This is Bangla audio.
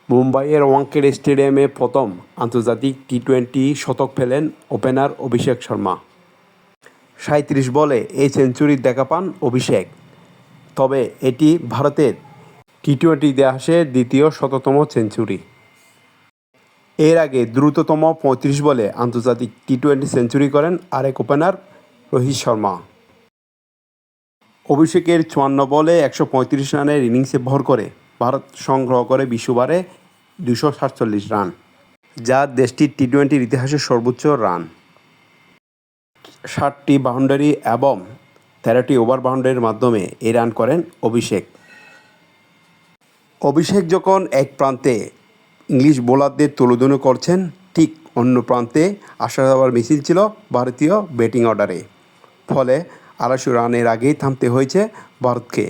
মুম্বাইয়ের ওয়াংখেড়ে স্টেডিয়ামে প্রথম আন্তর্জাতিক টি-20 শতক পেলেন ওপেনার অভিষেক শর্মা। ৩৭ বলে এই সেঞ্চুরির দেখা পান অভিষেক। তবে এটি ভারতের টি-20 ইতিহাসে দ্বিতীয় শততম সেঞ্চুরি। এর আগে দ্রুততম ৩৫ বলে আন্তর্জাতিক টি-20 সেঞ্চুরি করেন আরেক ওপেনার রোহিত শর্মা। অভিষেকের ৫৪ বলে ১৩৫ রানের ইনিংসে ভর করে ভারত সংগ্রহ করে ২০ ওভারে ২৪৭ রান, যা দেশটির টি-20 ইতিহাসের সর্বোচ্চ রান। ৬০টি বাউন্ডারি এবং ১৩টি ওভার বাউন্ডারির মাধ্যমে এই রান করেন অভিষেক। অভিষেক যখন এক প্রান্তে ইংলিশ বোলারদের তুলোধুনো করছেন, ঠিক অন্য প্রান্তে আসা যাওয়ার মিছিল ছিল ভারতীয় ব্যাটিং অর্ডারে। ফলে ২৮০ রানের আগেই থামতে হয়েছে ভারতকে।